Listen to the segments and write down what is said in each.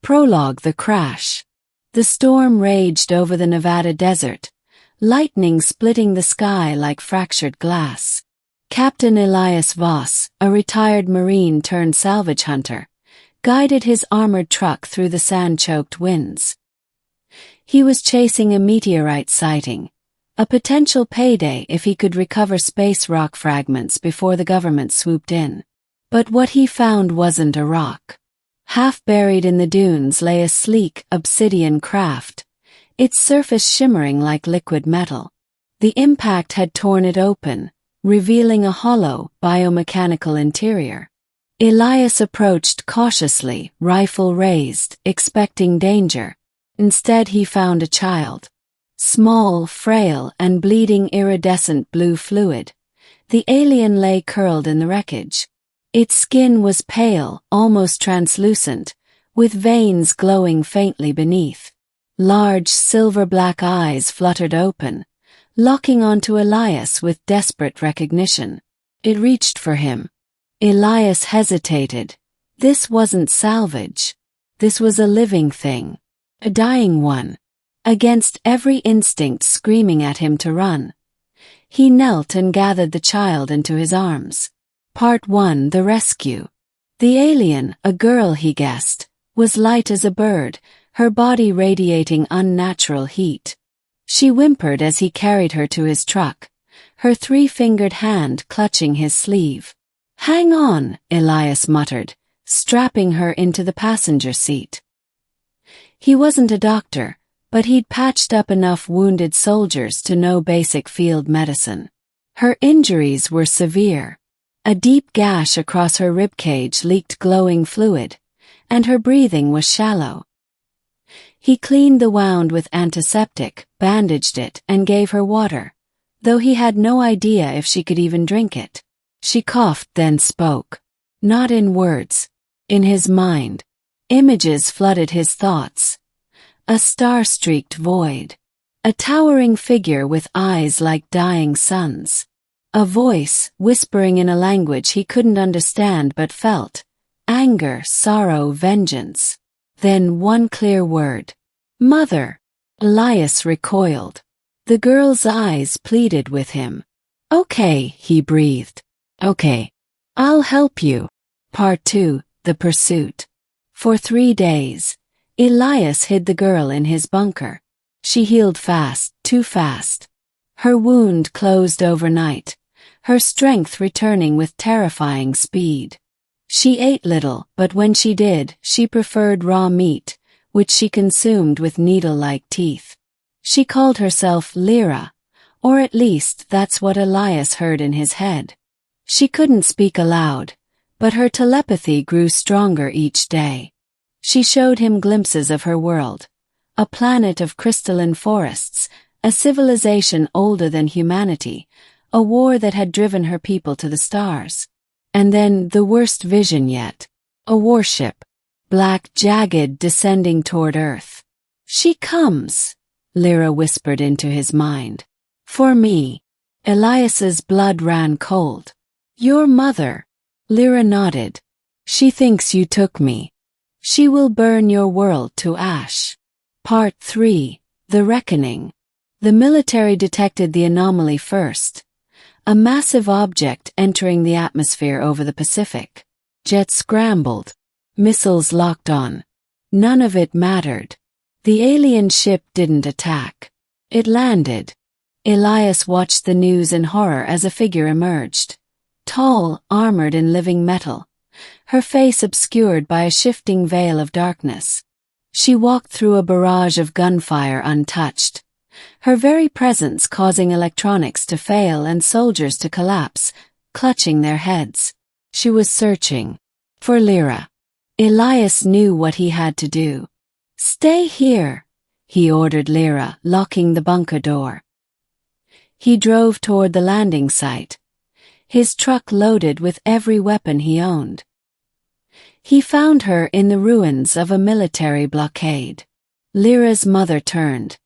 Prologue: The crash. The storm raged over the Nevada desert, lightning splitting the sky like fractured glass. Captain Elias Voss, a retired Marine turned salvage hunter, guided his armored truck through the sand-choked winds. He was chasing a meteorite sighting, a potential payday if he could recover space rock fragments before the government swooped in. But what he found wasn't a rock. Half buried in the dunes lay a sleek, obsidian craft, its surface shimmering like liquid metal. The impact had torn it open, revealing a hollow, biomechanical interior. Elias approached cautiously, rifle raised, expecting danger. Instead he found a child. Small, frail, and bleeding iridescent blue fluid. The alien lay curled in the wreckage. Its skin was pale, almost translucent, with veins glowing faintly beneath. Large silver-black eyes fluttered open, locking onto Elias with desperate recognition. It reached for him. Elias hesitated. This wasn't salvage. This was a living thing. A dying one. Against every instinct screaming at him to run. He knelt and gathered the child into his arms. Part 1: The Rescue. The alien, a girl he guessed, was light as a bird, her body radiating unnatural heat. She whimpered as he carried her to his truck, her three-fingered hand clutching his sleeve. "Hang on," Elias muttered, strapping her into the passenger seat. He wasn't a doctor, but he'd patched up enough wounded soldiers to know basic field medicine. Her injuries were severe. A deep gash across her ribcage leaked glowing fluid, and her breathing was shallow. He cleaned the wound with antiseptic, bandaged it, and gave her water, though he had no idea if she could even drink it. She coughed, then spoke. Not in words. In his mind. Images flooded his thoughts. A star-streaked void. A towering figure with eyes like dying suns. A voice, whispering in a language he couldn't understand but felt. Anger, sorrow, vengeance. Then one clear word. Mother. Elias recoiled. The girl's eyes pleaded with him. "Okay," he breathed. "Okay. I'll help you." Part 2: The Pursuit. For 3 days, Elias hid the girl in his bunker. She healed fast, too fast. Her wound closed overnight, her strength returning with terrifying speed. She ate little, but when she did, she preferred raw meat, which she consumed with needle-like teeth. She called herself Lyra, or at least that's what Elias heard in his head. She couldn't speak aloud, but her telepathy grew stronger each day. She showed him glimpses of her world, a planet of crystalline forests, a civilization older than humanity, a war that had driven her people to the stars. And then the worst vision yet, a warship, black, jagged, descending toward Earth. "She comes," Lyra whispered into his mind. "For me." Elias's blood ran cold. "Your mother." Lyra nodded. "She thinks you took me. She will burn your world to ash." Part 3: The Reckoning. The military detected the anomaly first. A massive object entering the atmosphere over the Pacific. Jets scrambled. Missiles locked on. None of it mattered. The alien ship didn't attack. It landed. Elias watched the news in horror as a figure emerged. Tall, armored in living metal, her face obscured by a shifting veil of darkness. She walked through a barrage of gunfire untouched, her very presence causing electronics to fail and soldiers to collapse, clutching their heads. She was searching for Lyra. Elias knew what he had to do. "Stay here," he ordered Lyra, locking the bunker door. He drove toward the landing site, his truck loaded with every weapon he owned. He found her in the ruins of a military blockade. Lyra's mother turned,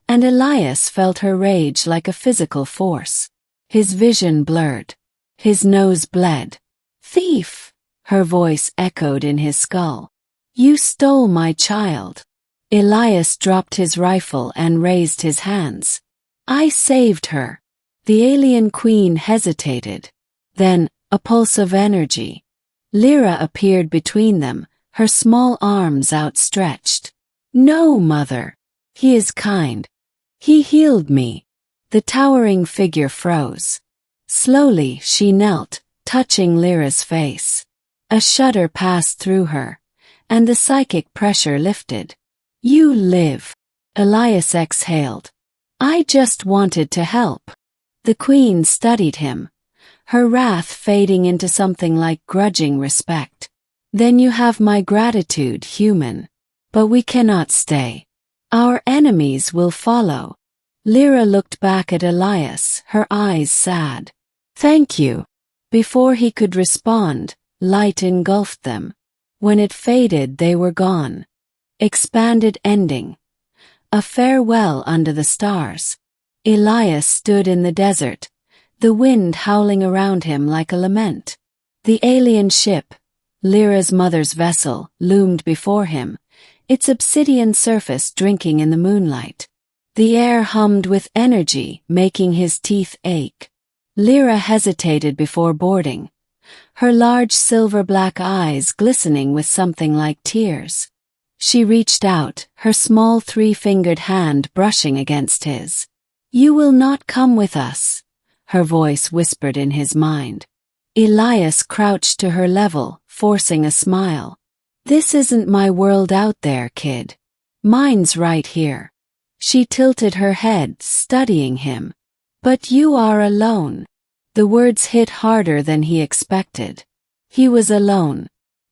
and Elias felt her rage like a physical force. His vision blurred. His nose bled. "Thief!" her voice echoed in his skull. You stole my child. Elias dropped his rifle and raised his hands. I saved her. The alien queen hesitated. Then, a pulse of energy. Lyra appeared between them, her small arms outstretched. No, mother. He is kind. He healed me. The towering figure froze. Slowly she knelt, touching Lyra's face. A shudder passed through her, and the psychic pressure lifted. You live. Elias exhaled. I just wanted to help. The queen studied him, her wrath fading into something like grudging respect. Then you have my gratitude, human. But we cannot stay. Our enemies will follow. Lyra looked back at Elias, her eyes sad. Thank you. Before he could respond, light engulfed them. When it faded, they were gone. Expanded ending. A farewell under the stars. Elias stood in the desert, the wind howling around him like a lament. The alien ship, Lyra's mother's vessel, loomed before him, its obsidian surface drinking in the moonlight. The air hummed with energy, making his teeth ache. Lyra hesitated before boarding, her large silver-black eyes glistening with something like tears. She reached out, her small three-fingered hand brushing against his. You will not come with us, her voice whispered in his mind. Elias crouched to her level, forcing a smile. This isn't my world out there, kid. Mine's right here. She tilted her head, studying him. But you are alone. The words hit harder than he expected. He was alone.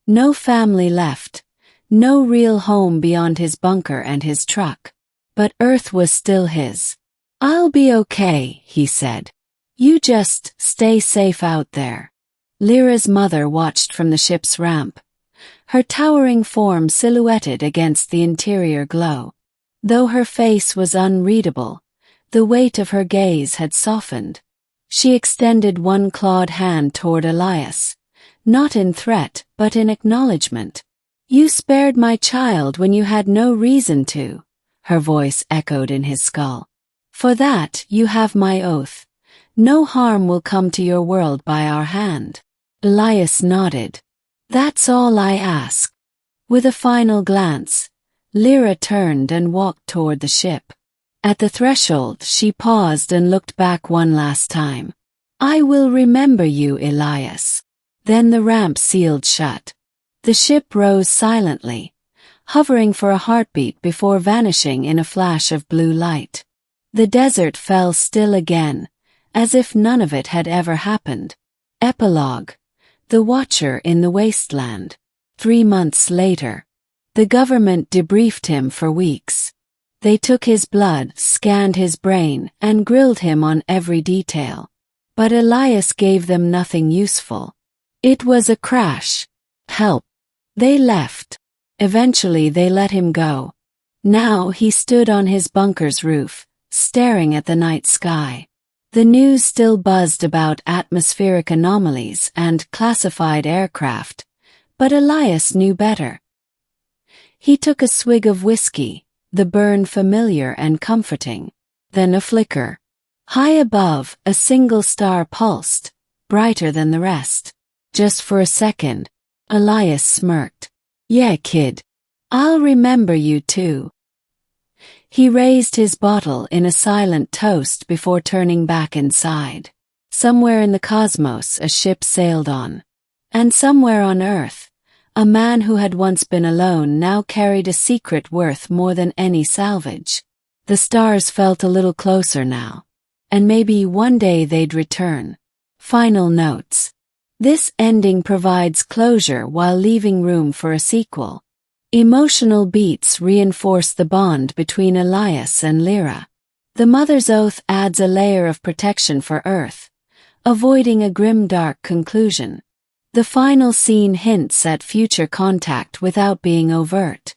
No family left. No real home beyond his bunker and his truck. But Earth was still his. I'll be okay, he said. You just stay safe out there. Lyra's mother watched from the ship's ramp, her towering form silhouetted against the interior glow. Though her face was unreadable, the weight of her gaze had softened. She extended one clawed hand toward Elias, not in threat but in acknowledgement. You spared my child when you had no reason to, her voice echoed in his skull. For that you have my oath. No harm will come to your world by our hand. Elias nodded. That's all I ask. With a final glance, Lyra turned and walked toward the ship. At the threshold, she paused and looked back one last time. I will remember you, Elias. Then the ramp sealed shut. The ship rose silently, hovering for a heartbeat before vanishing in a flash of blue light. The desert fell still again, as if none of it had ever happened. Epilogue. The Watcher in the Wasteland. 3 months later. The government debriefed him for weeks. They took his blood, scanned his brain, and grilled him on every detail. But Elias gave them nothing useful. It was a crash. Help. They left. Eventually they let him go. Now he stood on his bunker's roof, staring at the night sky. The news still buzzed about atmospheric anomalies and classified aircraft, but Elias knew better. He took a swig of whiskey, the burn familiar and comforting. Then a flicker. High above, a single star pulsed, brighter than the rest. Just for a second, Elias smirked. Yeah, kid. I'll remember you too. He raised his bottle in a silent toast before turning back inside. Somewhere in the cosmos a ship sailed on. And somewhere on Earth, a man who had once been alone now carried a secret worth more than any salvage. The stars felt a little closer now. And maybe one day they'd return. Final notes. This ending provides closure while leaving room for a sequel. Emotional beats reinforce the bond between Elias and Lyra. The mother's oath adds a layer of protection for Earth, avoiding a grim dark conclusion. The final scene hints at future contact without being overt.